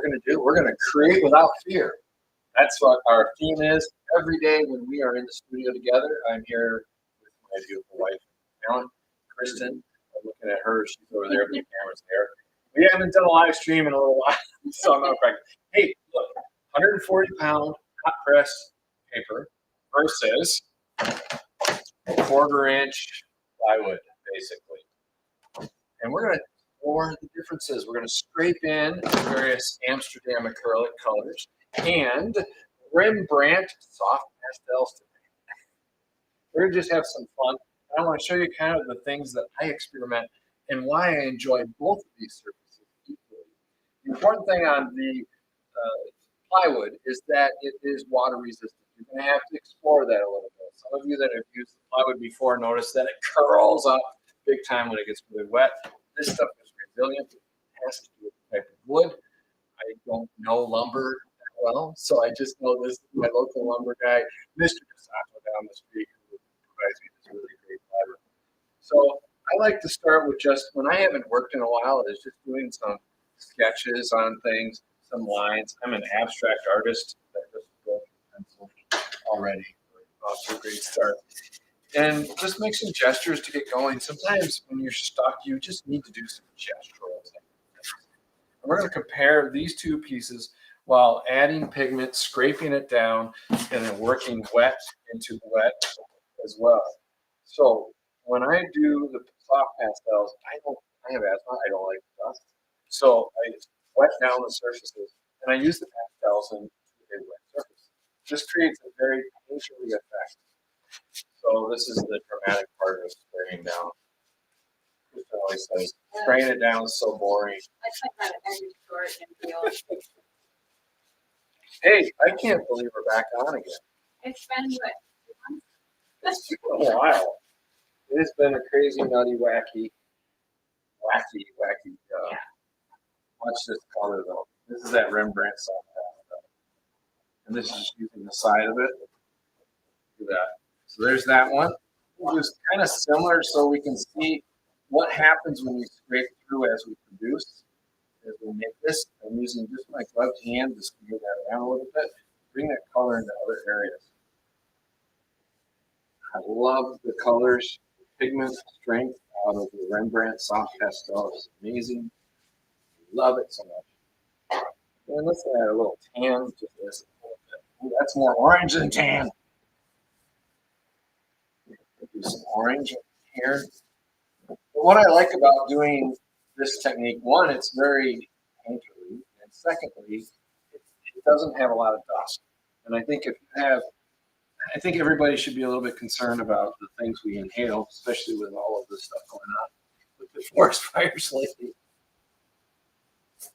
going to do. We're going to create without fear. That's what our theme is. Every day when we are in the studio together, I'm here with my beautiful wife, Alan, Kristen. I'm looking at her. She's over there, but the camera's there. We haven't done a live stream in a little while, so I'm not practicing. Hey, look, 140-pound hot press paper versus a quarter-inch plywood, basically. And we're going to explore the differences. We're going to scrape in various Amsterdam acrylic colors and Rembrandt soft pastels today. We're going to just have some fun. I want to show you kind of the things that I experiment and why I enjoy both of these surfaces equally. The important thing on the plywood is that it is water resistant. You're going to have to explore that a little bit. Some of you that have used the plywood before notice that it curls up big time when it gets really wet. This stuff is resilient. It has to do with the type of wood. I don't know lumber that well, so I just know this is my local lumber guy, Mr. DeSato down the street, who provides me this really great plywood. So I like to start with just, when I haven't worked in a while, is just doing some sketches on things, some lines. I'm an abstract artist that just wrote pencil already. Off to a great start. And just make some gestures to get going. Sometimes when you're stuck, you just need to do some gestural things. And we're going to compare these two pieces while adding pigment, scraping it down, and then working wet into wet as well. So when I do the soft pastels, I have asthma, I don't like dust. So I wet down the surfaces, and I use the pastels in a wet surface. This creates a very painterly effect. So this is the dramatic part of spraying down. Kristen always says, spraying it down is so boring. I like that at every store in Rio. Hey, I can't believe we're back on again. It's been what? It's been a while. It has been a crazy, nutty, wacky. Yeah. Watch this color though. This is that Rembrandt soft pastel. And this is using the side of it. Look at that. So there's that one. It's kind of similar so we can see what happens when we scrape through as we produce. As we make this, I'm using just my gloved hand to smear that around a little bit, bring that color into other areas. I love the colors, the pigment strength out of the Rembrandt soft pastel is amazing. Love it so much. And let's add a little tan to this a little bit. Ooh, that's more orange than tan. Do some orange here. But what I like about doing this technique, one, it's very painterly, and secondly, it doesn't have a lot of dust. And I think I think everybody should be a little bit concerned about the things we inhale, especially with all of this stuff going on with the forest fires lately.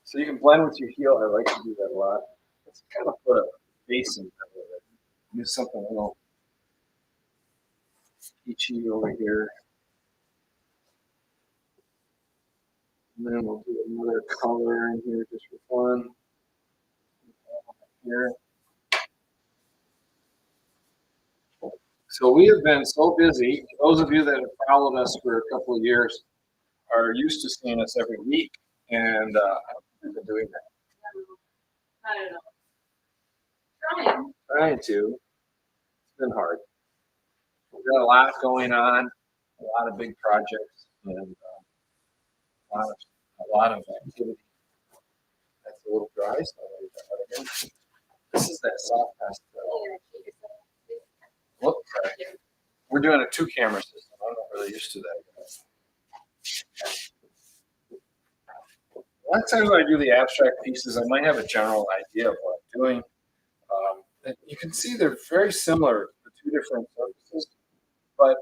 So you can blend with your heel. I like to do that a lot. Let's kind of put a basin with it. Use something a little peachy over here. And then we'll do another color in here just for fun. Here. So we have been so busy. Those of you that have followed us for a couple of years are used to seeing us every week, and we've been doing that. I don't know. Trying to. It's been hard. We've got a lot going on, a lot of big projects, and a lot of activity. That's a little dry, so I'll leave that out again. This is that soft pastel. Whoop, sorry. We're doing a 2-camera system. I'm not really used to that. A lot of times when I do the abstract pieces, I might have a general idea of what I'm doing. And you can see they're very similar, the two different surfaces, but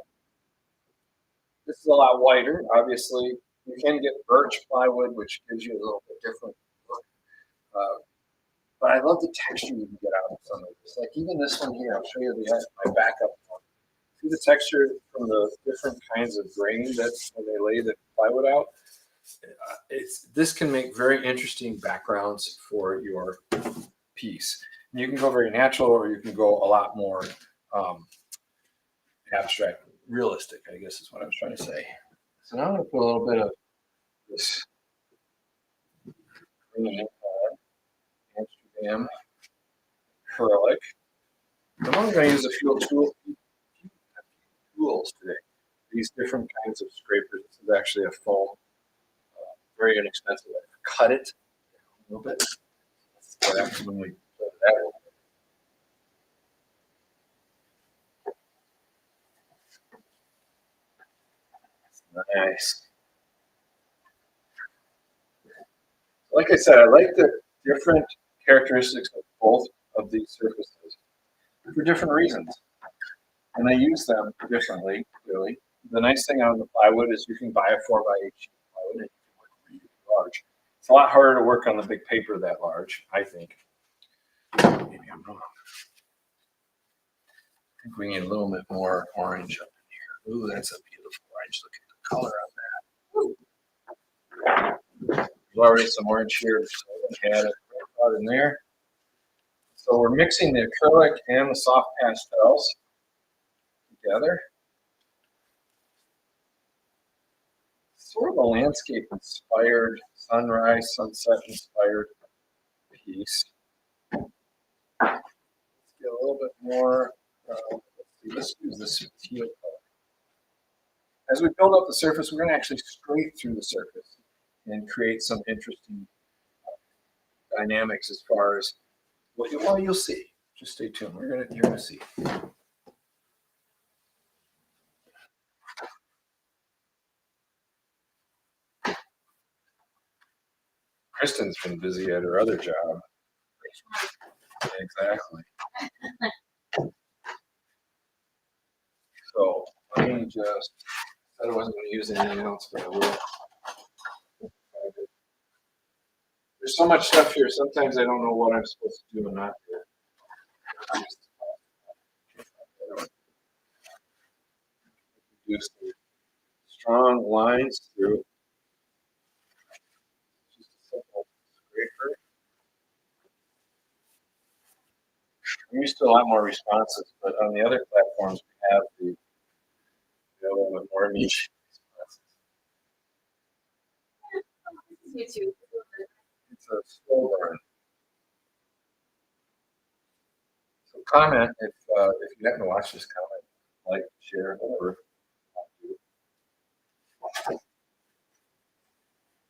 this is a lot whiter. Obviously, you can get birch plywood, which gives you a little bit different look. But I love the texture you can get out of some of this. Like even this one here, I'll show you my backup one. See the texture from the different kinds of grain that when they lay the plywood out? This can make very interesting backgrounds for your piece. And you can go very natural, or you can go a lot more abstract, realistic, I guess is what I was trying to say. So now I'm going to put a little bit of this green ink on. M acrylic. I'm only going to use a few tools today. These different kinds of scrapers. This is actually a foam, very inexpensive. I cut it a little bit. That's what happens when we put that over. Nice. Like I said, I like the different characteristics of both of these surfaces for different reasons. And I use them differently, really. The nice thing on the plywood is you can buy a 4x8 sheet of plywood and you can work really large. It's a lot harder to work on the big paper that large, I think. Maybe I'm wrong. I think we need a little bit more orange up in here. Ooh, that's a beautiful orange. Look at the color on that. Ooh. There's already some orange here, so we had it right out in there. So we're mixing the acrylic and the soft pastels together. Sort of a landscape inspired, sunrise, sunset inspired piece. Let's get a little bit more. Let's use this teal color. As we build up the surface, we're going to actually scrape through the surface and create some interesting dynamics as far as well, you'll see. Just stay tuned. You're going to see. Kristen's been busy at her other job. Exactly. So let me just, I wasn't going to use anything else, but I will. There's so much stuff here. Sometimes I don't know what I'm supposed to do and not do. Do some strong lines through. Just a simple scraper. I'm used to a lot more responses, but on the other platforms we have the little bit more niche responses. YouTube. It's a slow burn. So comment if you happen to watch this, comment, like, share, whatever.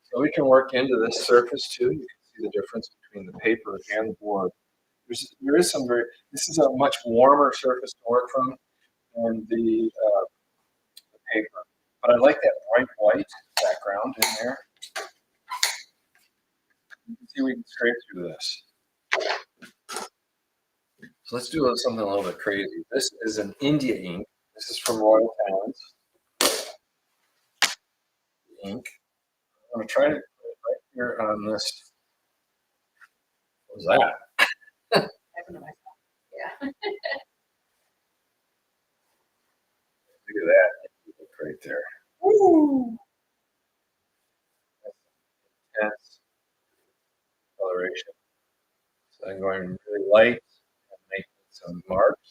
So we can work into this surface too. You can see the difference between the paper and the board. There is some this is a much warmer surface to work from than the paper. But I like that bright white background in there. You can see we can scrape through this. So let's do something a little bit crazy. This is an India ink. This is from Royal Talens ink. I'm going to try to put it right here on this. What was that? Yeah. Look at that. Right there. Woo! That's intense coloration. So I'm going really light and making some marks.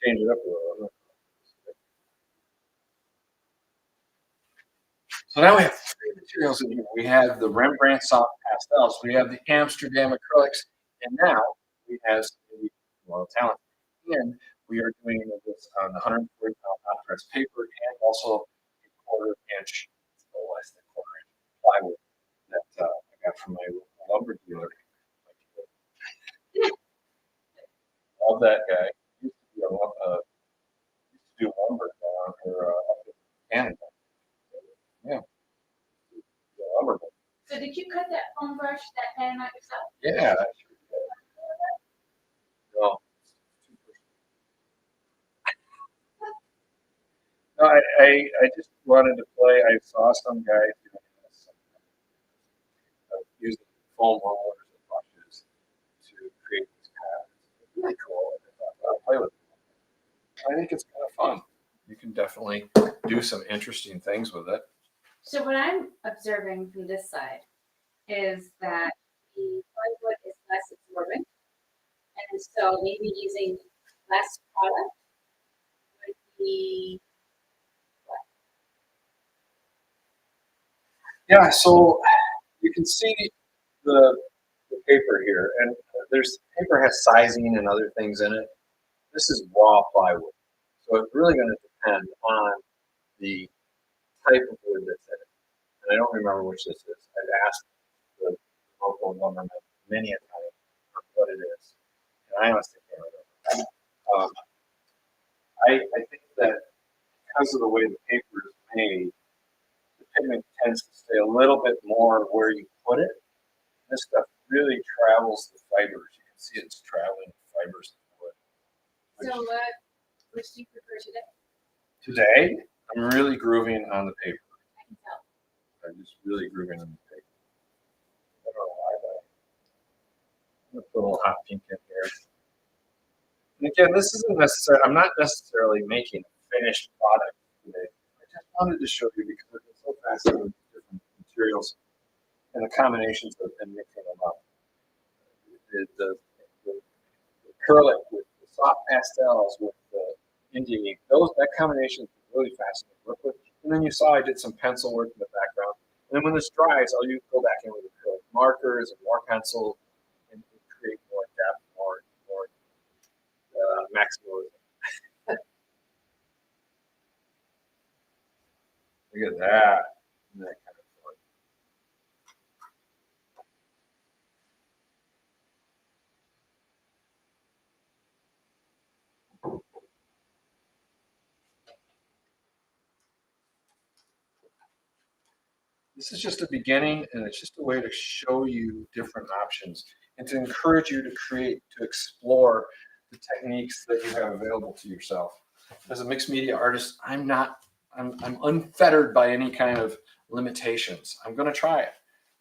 Change it up a little. So now we have three materials in here. We have the Rembrandt soft pastels, we have the Amsterdam acrylics, and now we have the Royal Talens. And we are doing this on 140 pound hot press paper and also a quarter-inch, less than quarter-inch plywood that I got from my lumber dealer. Love that guy. He used to do lumber down here up in Canada. Yeah. Lumber. So did you cut that foam brush, that pan out yourself? Yeah, I sure did. No. No, I just wanted to play. I saw some guy doing this, using foam rollers and brushes to create these patterns. It's really cool. I thought, I'll play with it. I think it's kind of fun. You can definitely do some interesting things with it. So what I'm observing from this side is that the plywood is less absorbent, and so maybe using less product would be what? Yeah, so you can see the, the paper here, and there's paper has sizing and other things in it. This is raw plywood, so it's really going to depend on the type of wood that's in it. And I don't remember which this is. I've asked the local government many a time what it is, and I honestly can't remember. I think that because of the way the paper is made, the pigment tends to stay a little bit more where you put it. This stuff really travels the fibers. You can see it's traveling the fibers of the wood. So, which do you prefer today? Today, I'm really grooving on the paper. I can tell. I'm just really grooving on the paper. I don't know why, but I'm gonna put a little hot pink in here. And again, this isn't necessary. I'm not necessarily making a finished product today. I just wanted to show you because it's so fascinating with different materials and the combinations and mixing them up. The acrylic with the soft pastels with the Indian ink, that combination is really fascinating to work with. And then you saw I did some pencil work in the background. And then when this dries, I'll go back in with acrylic markers and more pencil and create more depth, more maximalism. Look at that. Isn't that kind of fun? This is just a beginning, and it's just a way to show you different options and to encourage you to create, to explore the techniques that you have available to yourself. As a mixed media artist, I'm unfettered by any kind of limitations. I'm going to try it.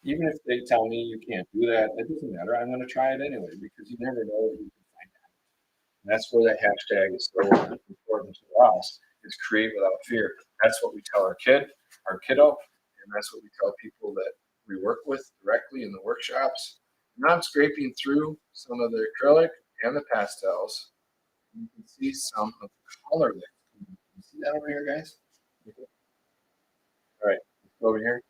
Even if they tell me you can't do that, it doesn't matter. I'm going to try it anyway because you never know what you can find out. And that's where that hashtag is so important to us, is create without fear. That's what we tell our kiddo, and that's what we tell people that we work with directly in the workshops. Now I'm scraping through some of the acrylic and the pastels. You can see some of the color there. Can you see that over here, guys? All right, let's go over here.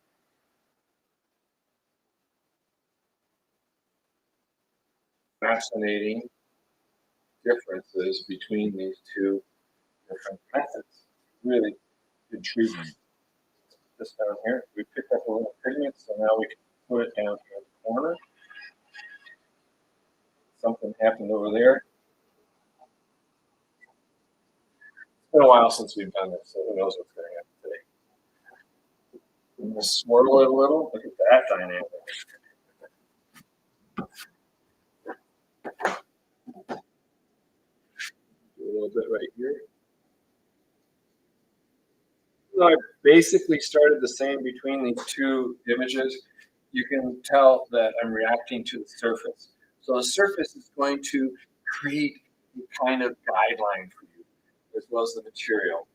Fascinating differences between these two different methods. Really intriguing. This down here, we picked up a little pigment, so now we can put it down here in the corner. Something happened over there. It's been a while since we've done this, so who knows what's going to happen today. I'm going to swirl it a little. Look at that dynamic. Do a little bit right here. So I basically started the same between these two images. You can tell that I'm reacting to the surface. So the surface is going to create a kind of guideline for you, as well as the material.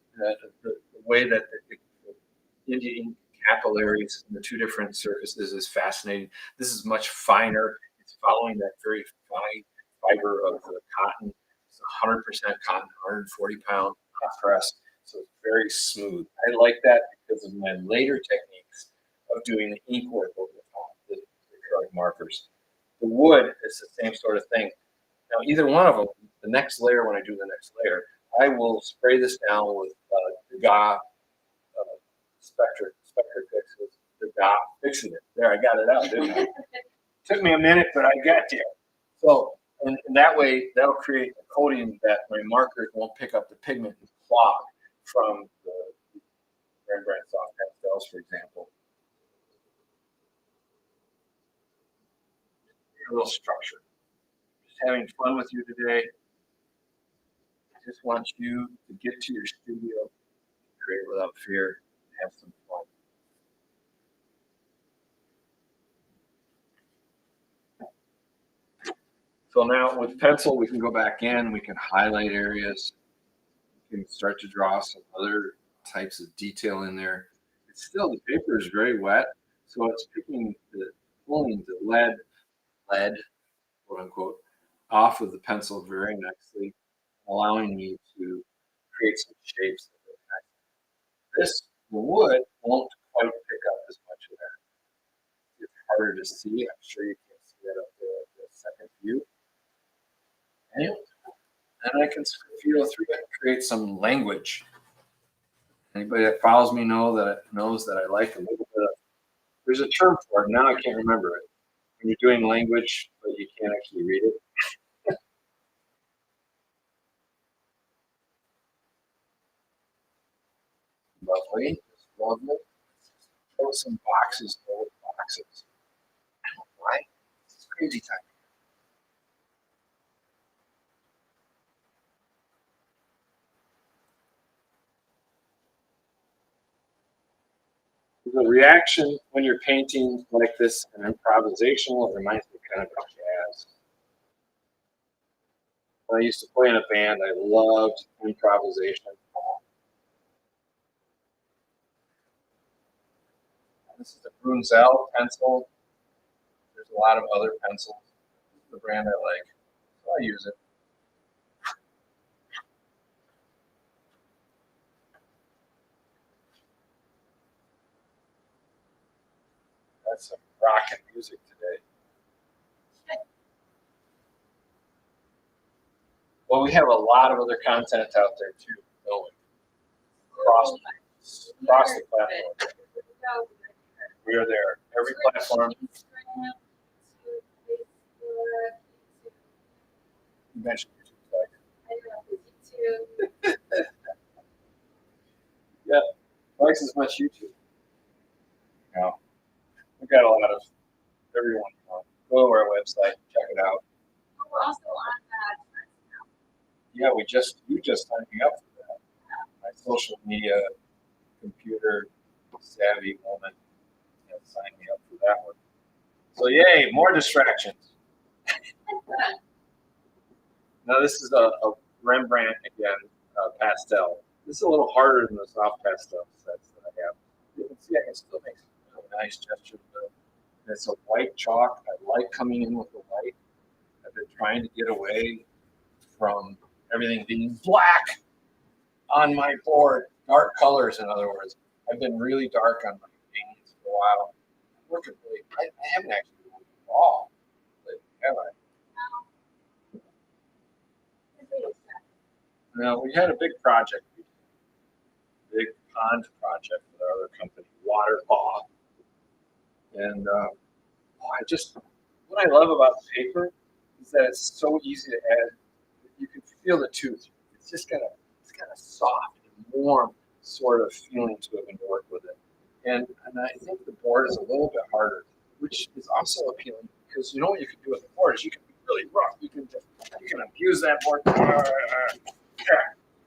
The way that the Indian capillaries in the two different surfaces is fascinating. This is much finer. It's following that very fine fiber of the cotton. It's 100% cotton, 140-pound hot press. So it's very smooth. I like that because of my later techniques of doing the ink work over the top, the acrylic markers. The wood is the same sort of thing. Now, either one of them, the next layer, when I do the next layer, I will spray this down with Degas Spectre fixes, Degas fixing it. There, I got it out, didn't I? Took me a minute, but I got there. So, and that way, that'll create a coating that my markers won't pick up the pigment and clog from the Rembrandt soft pastels, for example. A little structure. Just having fun with you today. I just want you to get to your studio, create without fear, have some fun. So now with pencil, we can go back in, we can highlight areas, we can start to draw some other types of detail in there. It's still, the paper is very wet, so it's pulling the lead, quote unquote, off of the pencil very nicely, allowing me to create some shapes. This wood won't quite pick up as much of that. harder to see. I'm sure you can't see that up there at the second view. And I can feel through it, create some language. Anybody that follows me knows that I like a little bit of, there's a term for it, now I can't remember it. When you're doing language, but you can't actually read it. Lovely, just lovely. Throw some boxes, full of boxes. I don't know why. It's crazy time. The reaction when you're painting like this and improvisational, it reminds me kind of jazz. When I used to play in a band, I loved improvisation. This is a Brunzel pencil. There's a lot of other pencils. This is the brand I like, so I use it. That's some rockin' music today. Well, we have a lot of other content out there too, don't we? Across the platform. We are there. Every platform. You mentioned YouTube. Yeah, twice as much YouTube. No, we got a lot of everyone. Go to our website, check it out. We're also on Yeah, you just signed me up for that. My social media computer savvy woman has signed me up for that one. So yay, more distractions. Now this is a Rembrandt again, pastel. This is a little harder than the soft pastel sets that I have. You can see I can still make some really nice gestures. It's a white chalk. I like coming in with the white. I've been trying to get away from everything being black on my board. Dark colors, in other words. I've been really dark on my paintings for a while. I'm working really. I haven't actually moved at all, have I? No, we had a big project, big pond project with our other company, Waterfall, and what I love about paper is that it's so easy to add. You can feel the tooth. It's got a soft and warm sort of feeling to it when you work with it. And I think the board is a little bit harder, which is also appealing because you know what you can do with the board is you can be really rough. You can abuse that board.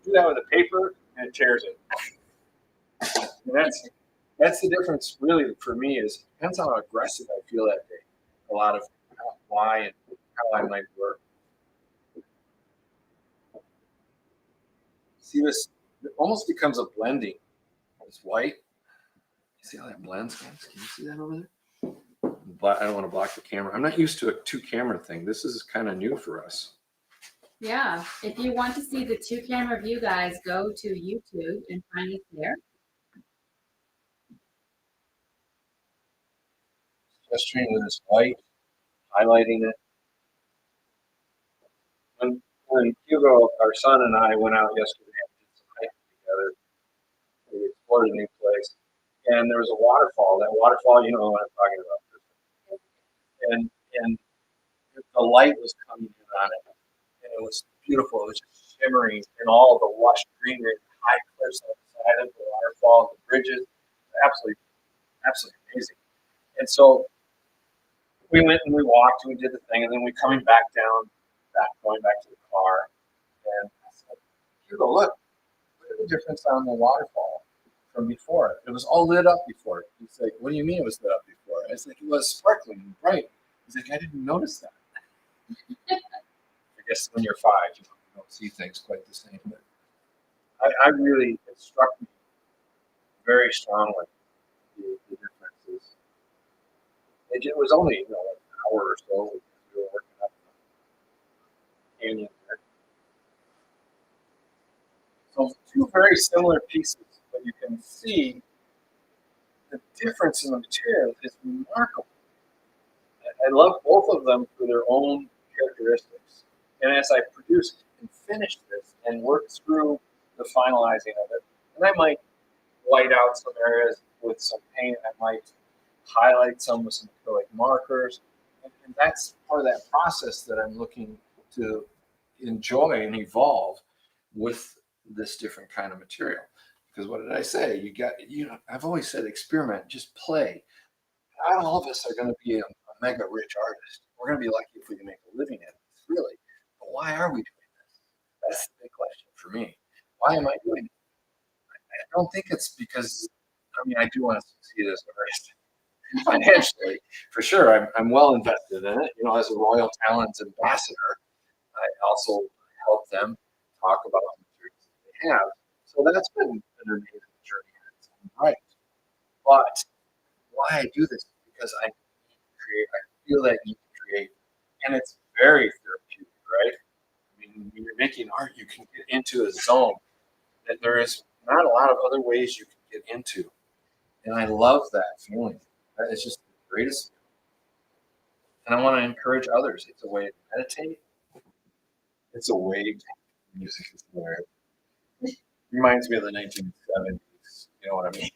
Do that with a paper and it tears it. And that's the difference really for me is depends on how aggressive I feel that day. A lot of why and how I might work. See this? It almost becomes a blending. It's white. You see how that blends, guys? Can you see that over there? I don't want to block the camera. I'm not used to a two-camera thing. This is kind of new for us. Yeah, if you want to see the 2-camera view, guys, go to YouTube and find it there. Gesturing with this white, highlighting it. When Hugo, our son, and I went out yesterday and did some hiking together, we explored a new place, and there was a waterfall. That waterfall, you know what I'm talking about. And the light was coming in on it, and it was beautiful. It was just shimmering in all the lush greenery, the high cliffs on the side of the waterfall, the bridges, absolutely, absolutely amazing. And so we went and we walked and we did the thing, and then we coming back down, going back to the car, and I said, Hugo, look at the difference on the waterfall from before. It was all lit up before. He's like, what do you mean it was lit up before? I was like, it was sparkling and bright. He's like, I didn't notice that. I guess when you're 5, you don't see things quite the same. But I really, it struck me very strongly, the differences. It was only, like an hour or so we were working up the canyon there. So 2 very similar pieces, but you can see the difference in the material is remarkable. I love both of them for their own characteristics. And as I produce and finish this and work through the finalizing of it, and I might white out some areas with some paint, I might highlight some with some acrylic markers. And that's part of that process that I'm looking to enjoy and evolve with this different kind of material. Because what did I say? I've always said experiment, just play. Not all of us are going to be a mega rich artist. We're going to be lucky if we can make a living at this, really. But why are we doing this? That's the big question for me. Why am I doing it? I don't think it's because, I do want to succeed as an artist financially, for sure. I'm well invested in it. As a Royal Talens ambassador, I also help them talk about the materials that they have. So that's been an amazing journey in its own right. But why I do this is because I need to create. I feel that need to create, and it's very therapeutic, right? When you're making art, you can get into a zone that there is not a lot of other ways you can get into, and I love that feeling. That is just the greatest feeling. And I want to encourage others. It's a way to meditate. It's a way to music is hilarious. Reminds me of the 1970s. You know what I mean?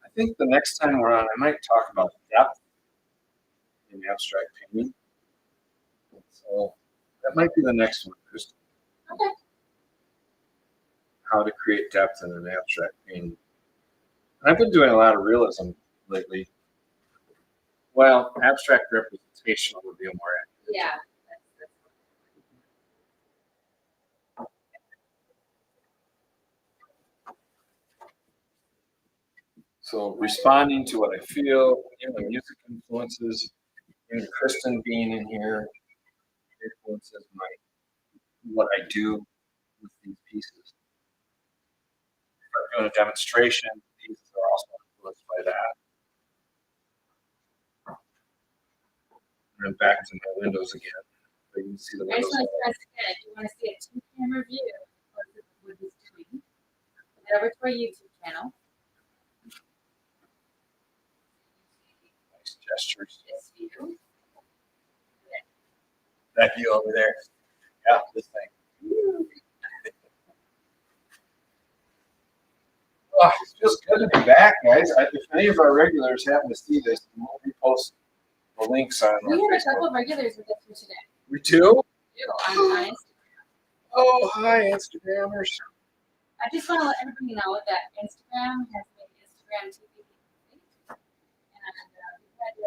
I think the next time we're on, I might talk about depth in abstract painting. So that might be the next one, Kristen. Okay. How to create depth in an abstract painting. And I've been doing a lot of realism lately. Well, abstract representation would be a more accurate. Yeah. So responding to what I feel, the music influences, Kristen being in here influences what I do with these pieces. If I'm doing a demonstration, pieces are also influenced by that. And then back to my windows again. So you can see the I just windows. want to stress again, if you want to see a two-camera view of what he's doing, head over to our YouTube channel. Nice gestures. This view. That view over there. Yeah, this thing. Oh, it feels good to be back, guys. If any of our regulars happen to see this, we'll repost the links on We our have a Facebook. couple of regulars with us here today. We do? On Instagram. Oh, hi, Instagrammers. I just want to let everybody know that Instagram has made Instagram TV complete. And we've had to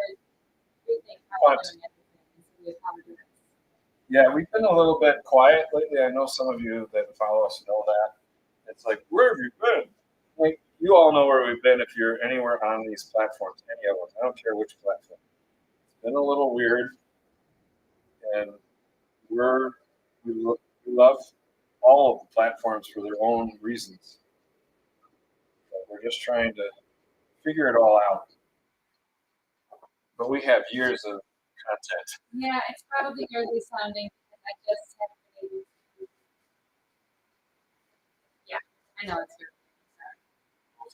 rethink how we're doing everything. So we apologize. Yeah, we've been a little bit quiet lately. I know some of you that follow us know that. It's like, where have you been? Like, you all know where we've been if you're anywhere on these platforms, any of them. I don't care which platform. It's been a little weird, and we love all of the platforms for their own reasons. But we're just trying to figure it all out. But we have years of content. Yeah, it's probably early sounding because I just haven't been able to. Yeah, I know it's early.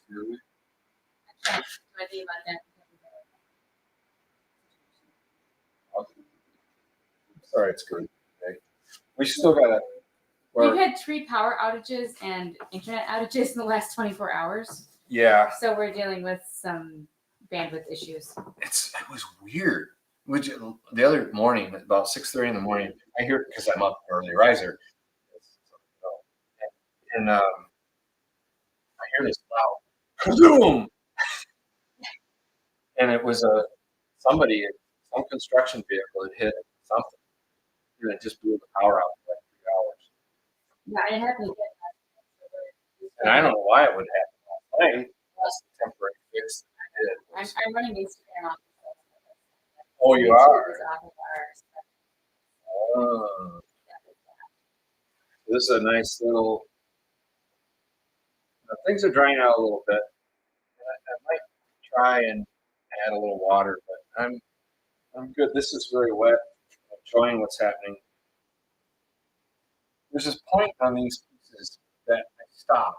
Really? I can't do anything about that. Sorry, it's good. Okay. We still got to. We've had 3 power outages and internet outages in the last 24 hours. Yeah. So we're dealing with some bandwidth issues. It was weird. The other morning, about 6:30 in the morning, I hear, because I'm up early riser, and I hear this loud kaboom, and it was some construction vehicle had hit something, and it just blew the power out for like 3 hours. Yeah, it happened again. And I don't know why it would happen last night. That's the temporary fix that I did. I'm running Instagram off. Oh, you are? Off of ours. Oh. This is a nice little. Things are drying out a little bit. I might try and add a little water, but I'm good. This is very wet. I'm enjoying what's happening. There's this point on these pieces that I stop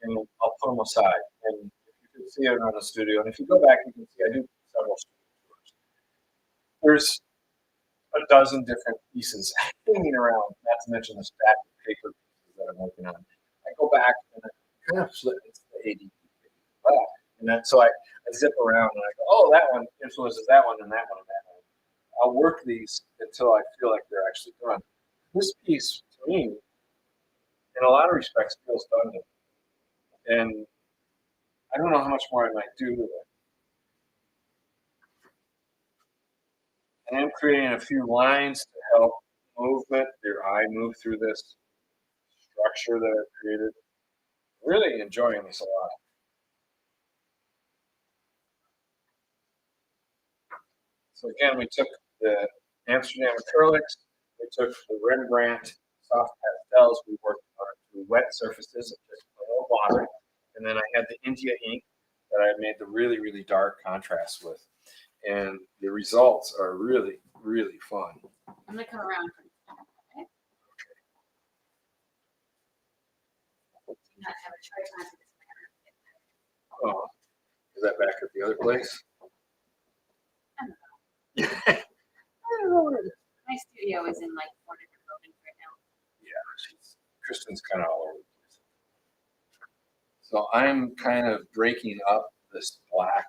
and I'll put them aside. And if you could you'll see it around the studio. And if you go back, you can see I do several studio tours. There's a dozen different pieces hanging around, not to mention the stack of paper pieces that I'm working on. I go back and I kind of flip into the ADP. And then so I zip around and I go, oh, that one influences that one and that one and that one. I'll work these until I feel like they're actually done. This piece, to me, in a lot of respects, feels done to me. And I don't know how much more I might do with it. I am creating a few lines to help movement, your eye move through this structure that I've created. Really enjoying this a lot. So again, we took the Amsterdam acrylics, we took the Rembrandt soft pastels, we worked on through wet surfaces of just plain old water, and then I had the India ink that I made the really, really dark contrast with. And the results are really, really fun. I'm gonna come around. Okay. Not have a choice not to this Oh, is that back at the other place? I don't know where it is. My studio is in like 4 different buildings right now. Yeah, Kristen's kind of all over the place. So I'm kind of breaking up this black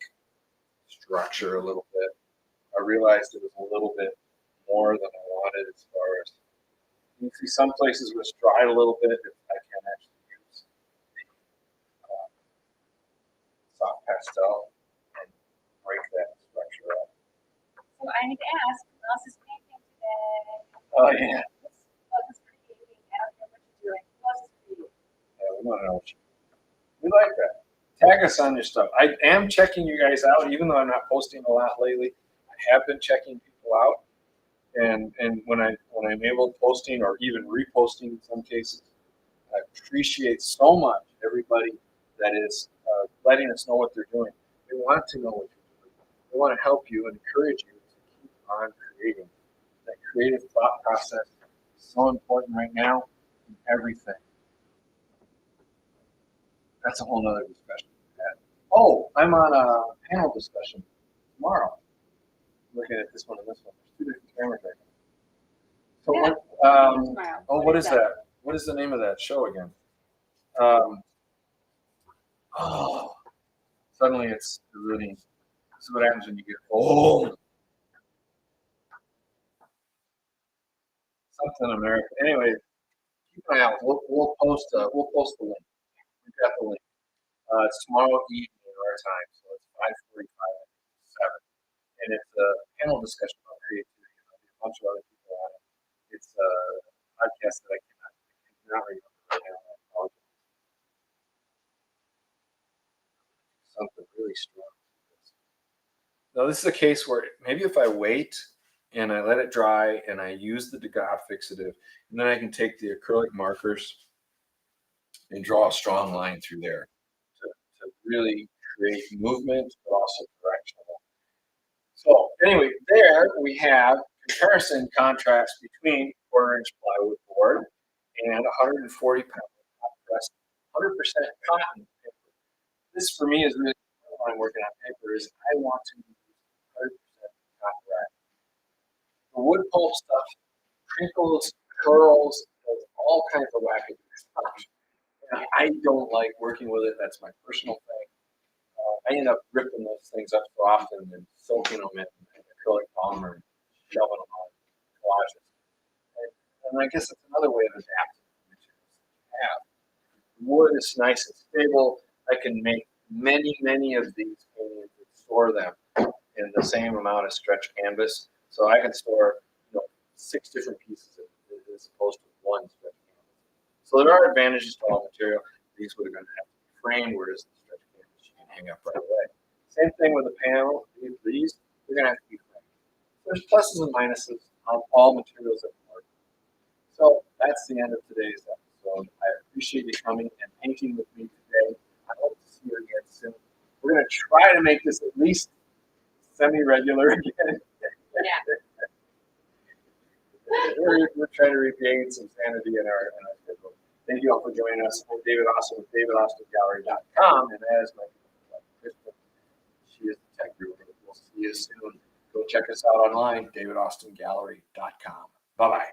structure a little bit. I realized it was a little bit more than I wanted as far as you can see some places where it's dried a little bit. I can actually use the soft pastel and break that structure up. So I need to ask, who else is painting today? Oh yeah. Who else is creating? I don't know what you're doing. Who else is creating? Yeah, we want to know what you. We like that. Tag us on your stuff. I am checking you guys out, even though I'm not posting a lot lately. I have been checking people out, and when I'm able to posting or even reposting in some cases, I appreciate so much everybody that is letting us know what they're doing. They want to know what you're doing. They want to help you and encourage you to keep on creating. That creative thought process is so important right now in everything. That's a whole nother discussion. Oh, I'm on a panel discussion tomorrow. Looking at this one and this one. There's 2 different cameras right now. So Yeah. what? Oh, what is that? What is the name of that show again? Oh, suddenly it's really. This is what happens when you get old. Something American. Anyway, keep an eye out. We'll post the link. We've got the link. It's tomorrow evening our time, so it's 5:45, 7, and it's a panel discussion about creativity. There'll be a bunch of other people on it. It's a podcast that I cannot remember right now. I apologize. Something really strong. Now, this is a case where maybe if I wait and I let it dry and I use the Degas fixative, and then I can take the acrylic markers and draw a strong line through there to really create movement, but also direction. So anyway, there we have comparison contrast between 1/4-inch plywood board and 140 pound hot pressed 100% cotton paper. This for me is really when I'm working on paper is I want to use 100% cotton rag. The wood pulp stuff crinkles, curls, does all kinds of wacky stuff. And I don't like working with it. That's my personal thing. I end up ripping those things up so often and soaking them in acrylic polymer and shoving them on collages. And I guess it's another way of adapting the materials that you have. Wood is nice and stable. I can make many of these paintings and store them in the same amount of stretch canvas. So I can store 6 different pieces as opposed to 1 stretch canvas. So there are advantages to all material. These would have going to have to be framed, whereas the stretch canvas you can hang up right away. Same thing with the panel. These are going to have to be framed. There's pluses and minuses on all materials that we work with. So that's the end of today's episode. I appreciate you coming and painting with me today. I hope to see you again soon. We're going to try to make this at least semi-regular again. Yeah. We're trying to regain some sanity in our schedule. Thank you all for joining us. I'm David Austin with DavidAustinGallery.com, and as my you soon. Go check us out online, davidaustingallery.com. Bye-bye.